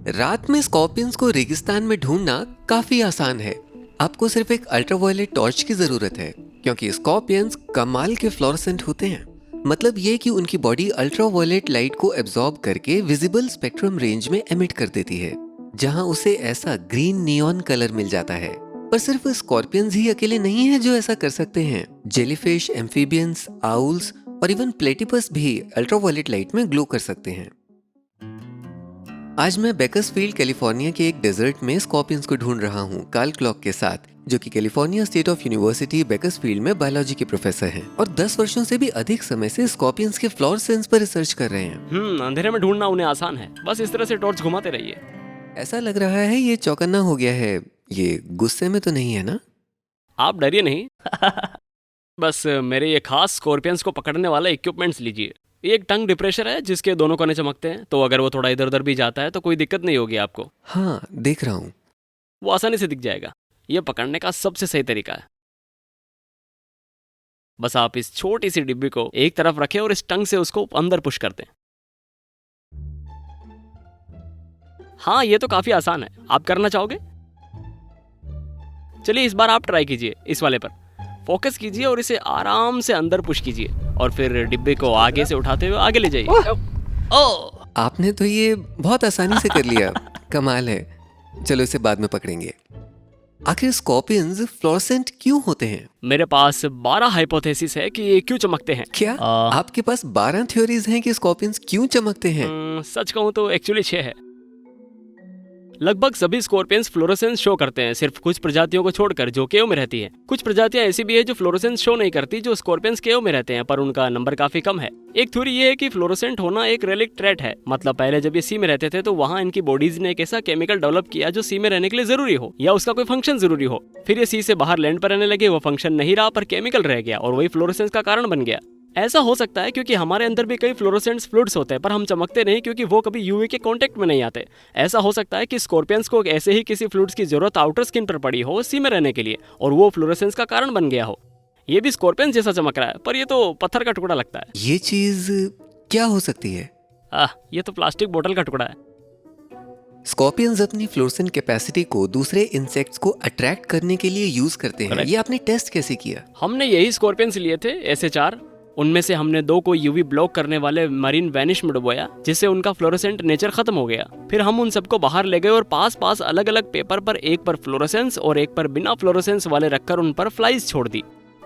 रात में स्कॉर्पियंस को रेगिस्तान में ढूंढना काफी आसान है। आपको सिर्फ एक अल्ट्रावायलेट टॉर्च की जरूरत है, क्योंकि स्कॉर्पियंस कमाल के फ्लोरोसेंट होते हैं। मतलब ये कि उनकी बॉडी अल्ट्रावायलेट लाइट को एब्जॉर्ब करके विजिबल स्पेक्ट्रम रेंज में एमिट कर देती है, जहां उसे ऐसा ग्रीन नियॉन कलर मिल जाता है। पर सिर्फ स्कॉर्पियंस ही अकेले नहीं है जो ऐसा कर सकते हैं। जेलीफिश, एम्फीबियंस, आउल्स और इवन प्लेटिपस भी अल्ट्रावायलेट लाइट में ग्लो कर सकते हैं। आज मैं बेकर्सफील्ड कैलिफोर्निया के एक डेजर्ट में स्कॉर्पियंस को ढूंढ रहा हूँ कार्ल क्लॉक के साथ, जो कि California state of university Bakersfield में बायोलॉजी के प्रोफेसर हैं और 10 वर्षों से भी अधिक समय से स्कॉर्पियंस के फ्लोरेसेंस पर रिसर्च कर रहे हैं। अंधेरे में ढूंढना उन्हें आसान है, बस इस तरह से टॉर्च घुमाते रहिए। ऐसा लग रहा है ये चौकन्ना हो गया है। ये गुस्से में तो नहीं है ना? आप डरिए नहीं। बस मेरे ये खास स्कॉर्पियंस को पकड़ने वाला इक्विपमेंट्स लीजिए। ये एक टंग डिप्रेशर है जिसके दोनों कोने चमकते हैं, तो अगर वो थोड़ा इधर उधर भी जाता है तो कोई दिक्कत नहीं होगी आपको। हाँ, देख रहा हूँ। वो आसानी से दिख जाएगा। ये पकड़ने का सबसे सही तरीका है। बस आप इस छोटी सी डिब्बी को एक तरफ रखें और इस टंग से उसको अंदर पुश कर दें। हाँ, ये तो काफी आसान है। आप करना चाहोगे? चलिए इस बार आप ट्राई कीजिए। इस वाले पर फोकस कीजिए और इसे आराम से अंदर पुश कीजिए और फिर डिब्बे को आगे से उठाते हुए आगे ले जाइए। ओह! आपने तो ये बहुत आसानी से कर लिया। कमाल है। चलो इसे बाद में पकड़ेंगे। आखिर स्कॉर्पियंस फ्लोरोसेंट क्यों होते हैं? मेरे पास 12 हाइपोथेसिस है कि ये क्यों चमकते हैं। क्या आपके पास 12 थ्योरीज हैं कि स्कॉर्पियंस क्यों चमकते हैं? सच कहूं तो एक्चुअली 6 है। लगभग सभी स्कॉर्पियंस फ्लोरोसेंस शो करते हैं, सिर्फ कुछ प्रजातियों को छोड़कर जो केव में रहती हैं। कुछ प्रजातियां ऐसी भी है जो फ्लोरोसेंस शो नहीं करती, जो स्कॉर्पियंस केव में रहते हैं, पर उनका नंबर काफी कम है। एक थ्योरी ये है कि फ्लोरोसेंट होना एक रेलिक ट्रेट है। मतलब पहले जब ये सी में रहते थे तो वहाँ इनकी बॉडीज ने एक ऐसा केमिकल डेवलप किया जो सी में रहने के लिए जरूरी हो या उसका कोई फंक्शन जरूरी हो। फिर ये सी से बाहर लैंड पर रहने लगे, वो फंक्शन नहीं रहा पर केमिकल रह गया और वही फ्लोरोसेंस का कारण बन गया। ऐसा हो सकता है क्योंकि हमारे अंदर भी कई फ्लोरोसेंट्स फ्लूइड्स होते हैं, पर हम चमकते नहीं क्योंकि वो कभी यूवी के कांटेक्ट में नहीं आते। ऐसा हो सकता है कि स्कॉर्पियंस को ऐसे ही किसी फ्लूइड्स की जरूरत आउटर स्किन पर पड़ी हो सी में रहने के लिए और वो फ्लोरोसेंस का कारण बन गया हो। ये भी स्कॉर्पियंस जैसा चमक रहा है, पर ये तो पत्थर का टुकड़ा लगता है। ये चीज क्या हो सकती है? ये तो प्लास्टिक बोतल का टुकड़ा है। स्कॉर्पियंस अपनी फ्लोरोसेंट कैपेसिटी को दूसरे इंसेक्ट्स को अट्रैक्ट करने के लिए यूज करते हैं। ये आपने टेस्ट कैसे किया? हमने यही स्कॉर्पियंस लिए थे, ऐसे 4। उनमें से हमने 2 को यूवी ब्लॉक करने वाले मरीन वैनिश में डुबोया, जिससे उनका फ्लोरोसेंट नेचर खत्म हो गया। फिर हम उन सबको बाहर ले गए और पास पास अलग अलग पेपर पर एक पर फ्लोरोसेंस और एक पर बिना फ्लोरोसेंस वाले रखकर उन पर फ्लाइज छोड़ दी।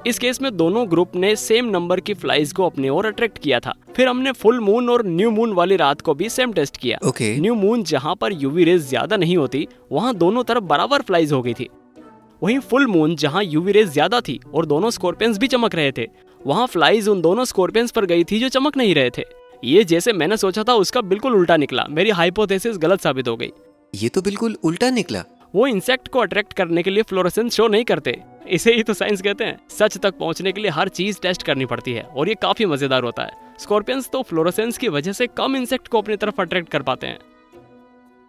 इस केस में दोनों ग्रुप ने सेम नंबर की फ्लाइज को अपनी ओर अट्रैक्ट किया था। फिर हमने फुल मून और न्यू मून वाली रात को भी सेम टेस्ट किया। न्यू मून जहाँ पर यूवी रेज ज्यादा नहीं होती, वहाँ दोनों तरफ बराबर फ्लाइज हो गई थी। वहीं फुल मून जहाँ यूवी रेज ज्यादा थी और दोनों स्कॉर्पियंस भी चमक रहे थे, वहाँ फ्लाइज उन दोनों स्कॉर्पियंस पर गई थी जो चमक नहीं रहे थे। ये जैसे मैंने सोचा था उसका बिल्कुल उल्टा निकला। मेरी हाइपोथेसिस गलत साबित हो गई। ये तो बिल्कुल उल्टा निकला। वो इंसेक्ट को अट्रैक्ट करने के लिए फ्लोरोसेंस शो नहीं करते। इसे ही तो साइंस कहते हैं। सच तक पहुंचने के लिए हर चीज टेस्ट करनी पड़ती है और ये काफी मजेदार होता है। स्कॉर्पियंस तो फ्लोरोसेंस की वजह से कम इंसेक्ट को अपनी तरफ अट्रैक्ट कर पाते हैं।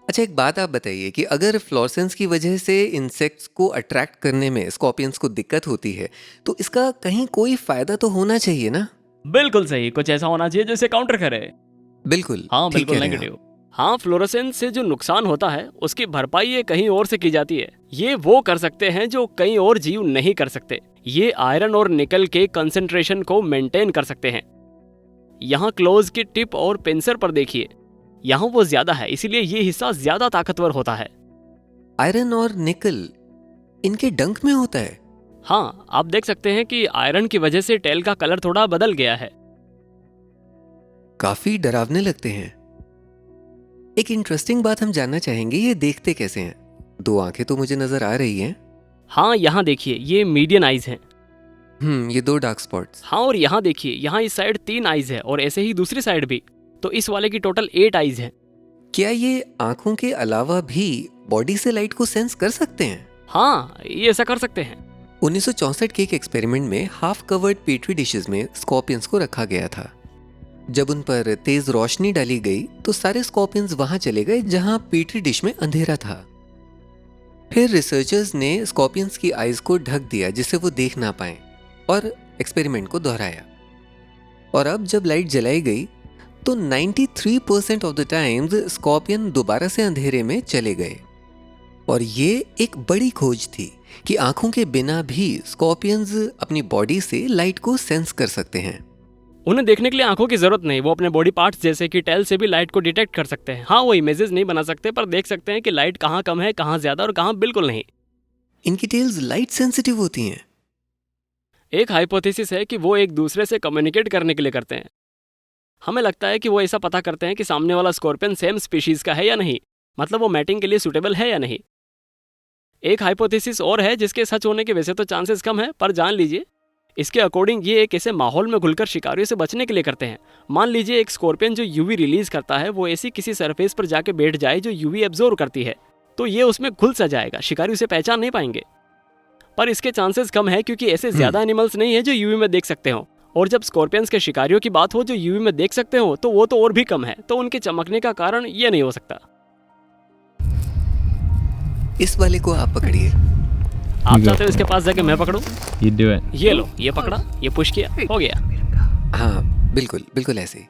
अच्छा, एक बात आप बताइए कि अगर फ्लोरोसेंस की वजह से इंसेक्ट्स को अट्रैक्ट करने में स्कॉर्पियंस को दिक्कत होती है, तो इसका कहीं कोई फायदा तो होना चाहिए ना? बिल्कुल सही, कुछ ऐसा होना चाहिए जिसे काउंटर करे। बिल्कुल। हाँ, बिल्कुल नेगेटिव। हाँ, फ्लोरोसेंस से जो नुकसान होता है उसकी भरपाई ये कहीं और से की जाती है। ये वो कर सकते हैं जो कहीं और जीव नहीं कर सकते। ये आयरन और निकल के कंसंट्रेशन को मेंटेन कर सकते हैं। यहाँ क्लोज की टिप और पिंसर पर देखिए, यहाँ वो ज्यादा है, इसीलिए ये हिस्सा ज्यादा ताकतवर होता है। आयरन और निकल इनके डंक में होता है? हाँ, आप देख सकते हैं कि आयरन की वजह से टेल का कलर थोड़ा बदल गया है। काफी डरावने लगते हैं। एक इंटरेस्टिंग बात हम जानना चाहेंगे, ये देखते कैसे हैं? 2 आंखें तो मुझे नजर आ रही हैं। हाँ, यहाँ देखिए, ये मीडियन आइज हैं। ये 2 डार्क स्पॉट्स। हाँ, और यहाँ देखिए, यहाँ इस साइड 3 आइज है और ऐसे ही दूसरी साइड भी। तो इस वाले की टोटल 8 आइज हैं। क्या ये आंखों के अलावा भी बॉडी से लाइट को सेंस कर सकते हैं? हाँ, ये ऐसा कर सकते हैं। 1964 के एक एक्सपेरिमेंट में हाफ कवर्ड पेट्री डिशेस में स्कॉर्पियंस को रखा गया था। जब उन पर तेज रोशनी डाली गई तो सारे स्कॉर्पियंस वहां चले गए जहां पेट्री डिश में अंधेरा था। फिर रिसर्चर्स ने स्कॉर्पियंस की आइज को ढक दिया जिससे वो देख ना पाए और एक्सपेरिमेंट को दोहराया। और अब जब लाइट जलाई गई तो 93% ऑफ द टाइम्स स्कॉर्पियन दोबारा से अंधेरे में चले गए। और ये एक बड़ी खोज थी कि आंखों के बिना भी स्कॉर्पियंस अपनी बॉडी से लाइट को सेंस कर सकते हैं। उन्हें देखने के लिए आंखों की जरूरत नहीं, वो अपने बॉडी पार्ट्स जैसे कि टेल से भी लाइट को डिटेक्ट कर सकते हैं। हाँ, वो इमेजेस नहीं बना सकते, पर देख सकते हैं कि लाइट कहाँ कम है, कहाँ ज्यादा और कहाँ बिल्कुल नहीं। इनकी टेल्स लाइट सेंसिटिव होती हैं। एक हाइपोथेसिस है कि वो एक दूसरे से कम्युनिकेट करने के लिए करते हैं। हमें लगता है कि वो ऐसा पता करते हैं कि सामने वाला स्कॉर्पियन सेम स्पीशीज का है या नहीं, मतलब वो मैटिंग के लिए सूटेबल है या नहीं। एक हाइपोथेसिस और है जिसके सच होने के वैसे तो चांसेस कम है, पर जान लीजिए इसके अकॉर्डिंग ये एक ऐसे माहौल में घुलकर शिकारियों से बचने के लिए करते हैं। मान लीजिए एक स्कॉर्पियन जो यूवी रिलीज करता है वो ऐसी किसी सरफेस पर जाके बैठ जाए जो यूवी एब्जॉर्ब करती है, तो ये उसमें घुल सा जाएगा, शिकारी उसे पहचान नहीं पाएंगे। पर इसके चांसेस कम है क्योंकि ऐसे ज्यादा एनिमल्स नहीं है जो यूवी में देख सकते हो, और जब स्कॉर्पियंस के शिकारियों की बात हो जो यूवी में देख सकते हो तो वो तो और भी कम है, तो उनके चमकने का कारण ये नहीं हो सकता। इस वाले को आप पकड़िए। आप चाहते हो इसके पास जाके मैं पकड़ूं? You do it. ये लो, ये पकड़ा, ये पुश किया, हो गया। हाँ बिल्कुल बिल्कुल ऐसे।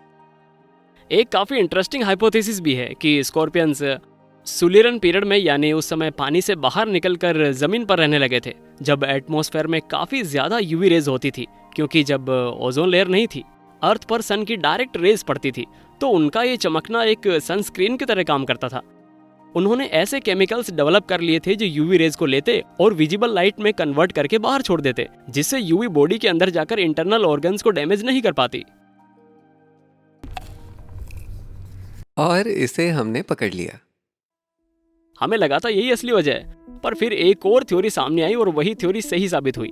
एक काफी इंटरेस्टिंग हाइपोथेसिस भी है कि स्कॉर्पियंस सुलिरन पीरियड में, यानी उस समय पानी से बाहर निकलकर जमीन पर रहने लगे थे जब एटमॉस्फेयर में काफी ज्यादा यूवी रेज होती थी, क्योंकि जब ओजोन लेयर नहीं थी, अर्थ पर सन की डायरेक्ट रेज पड़ती थी, तो उनका ये चमकना एक सनस्क्रीन की तरह काम करता था। उन्होंने ऐसे केमिकल्स डेवलप कर लिए थे जो यूवी रेज को लेते और विजिबल लाइट में कन्वर्ट करके बाहर छोड़ देते, जिससे यूवी बॉडी के अंदर जाकर इंटरनल ऑर्गन्स को डैमेज नहीं कर पाती। और इसे हमने पकड़ लिया। हमें लगा था यही असली वजह है, पर फिर एक और थ्योरी सामने आई और वही थ्योरी सही साबित हुई।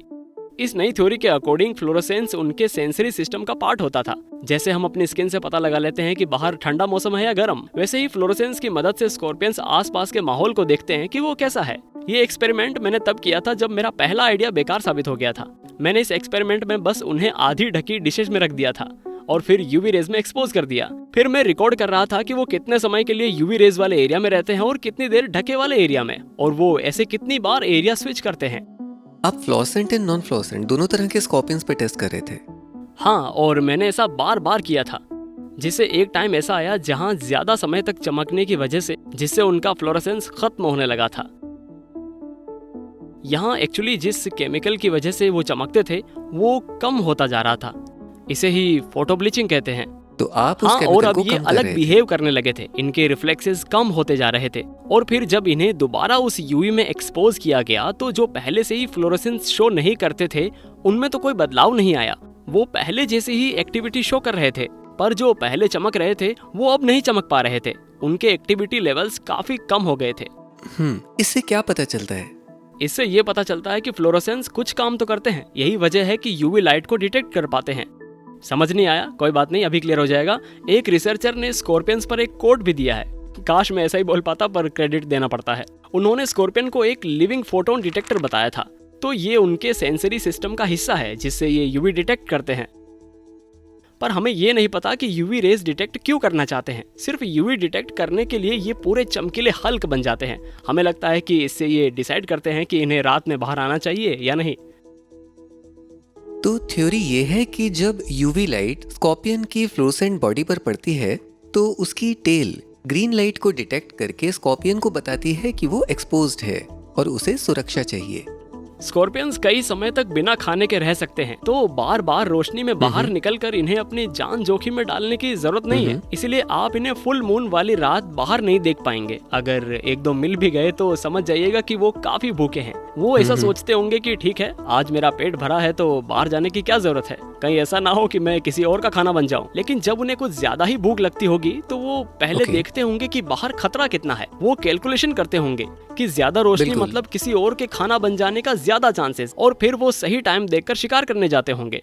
इस नई थ्योरी के अकॉर्डिंग फ्लोरोसेंस उनके सेंसरी सिस्टम का पार्ट होता था। जैसे हम अपनी स्किन से पता लगा लेते हैं कि बाहर ठंडा मौसम है या गर्म, वैसे ही फ्लोरोसेंस की मदद से स्कॉर्पियंस आसपास के माहौल को देखते हैं कि वो कैसा है। ये एक्सपेरिमेंट मैंने तब किया था जब मेरा पहला आइडिया बेकार साबित हो गया था। मैंने इस एक्सपेरिमेंट में बस उन्हें आधी ढकी डिशेज में रख दिया था और फिर यूवी रेज में एक्सपोज कर दिया। फिर मैं रिकॉर्ड कर रहा था कि वो कितने समय के लिए यूवी रेज वाले एरिया में रहते हैं और कितनी देर ढके वाले एरिया में, और वो ऐसे कितनी बार एरिया स्विच करते हैं। आप फ्लोरोसेंट एंड नॉन फ्लोरोसेंट दोनों तरह के स्कॉर्पियंस पे टेस्ट कर रहे थे? हाँ, और मैंने ऐसा बार बार किया था, जिससे एक टाइम ऐसा आया जहां ज्यादा समय तक चमकने की वजह से जिससे उनका फ्लोरोसेंस खत्म होने लगा था। यहाँ एक्चुअली जिस केमिकल की वजह से वो चमकते थे वो कम होता जा रहा था, इसे ही फोटो ब्लीचिंग कहते हैं। तो आप उस हाँ, केमिकल और अब को ये कम कर अलग रहे थे। बिहेव करने लगे थे, इनके रिफ्लेक्सेस कम होते जा रहे थे, और फिर जब इन्हें दोबारा उस यूवी में एक्सपोज किया गया तो जो पहले से ही फ्लोरोसेंस शो नहीं करते थे उनमें तो कोई बदलाव नहीं आया। वो पहले जैसे ही एक्टिविटी शो कर रहे थे, पर जो पहले चमक रहे थे वो अब नहीं चमक पा रहे थे। उनके एक्टिविटी लेवल्स काफी कम हो गए थे। इससे क्या पता चलता है? इससे ये पता चलता है कि फ्लोरोसेंस कुछ काम तो करते हैं। यही वजह है कि यूवी लाइट को डिटेक्ट कर पाते हैं। समझ नहीं आया? कोई बात नहीं, अभी क्लियर हो जाएगा। एक रिसर्चर ने स्कॉर्पियंस पर एक कोट भी दिया है। काश मैं ऐसा ही बोल पाता, पर क्रेडिट देना पड़ता है। उन्होंने स्कॉर्पियन को एक लिविंग फोटोन डिटेक्टर बताया था, तो ये उनके सेंसरी सिस्टम का हिस्सा है जिससे ये यूवी डिटेक्ट करते हैं। पर हमें ये नहीं पता कि यूवी रेज डिटेक्ट क्यों करना चाहते हैं। सिर्फ यूवी डिटेक्ट करने के लिए ये पूरे चमकीले हल्क बन जाते हैं। हमें लगता है कि इससे ये डिसाइड करते हैं कि इन्हें रात में बाहर आना चाहिए या नहीं। तो थ्योरी ये है कि जब यूवी लाइट स्कॉर्पियन की फ्लोरोसेंट बॉडी पर पड़ती है तो उसकी टेल ग्रीन लाइट को डिटेक्ट करके स्कॉर्पियन को बताती है कि वो एक्सपोज्ड है और उसे सुरक्षा चाहिए। स्कॉर्पियंस कई समय तक बिना खाने के रह सकते हैं, तो बार बार रोशनी में बाहर निकलकर इन्हें अपनी जान जोखिम में डालने की जरूरत नहीं है। इसलिए आप इन्हें फुल मून वाली रात बाहर नहीं देख पाएंगे। अगर एक दो मिल भी गए तो समझ जाइएगा कि वो काफी भूखे हैं। वो ऐसा सोचते होंगे कि ठीक है, आज मेरा पेट भरा है तो बाहर जाने की क्या जरूरत है, कहीं ऐसा ना हो कि मैं किसी और का खाना बन जाऊं। लेकिन जब उन्हें कुछ ज्यादा ही भूख लगती होगी तो वो पहले देखते होंगे कि बाहर खतरा कितना है। वो कैलकुलेशन करते होंगे कि ज्यादा रोशनी मतलब किसी और के खाना बन जाने का ज्यादा चांसेस, और फिर वो सही टाइम देखकर शिकार करने जाते होंगे।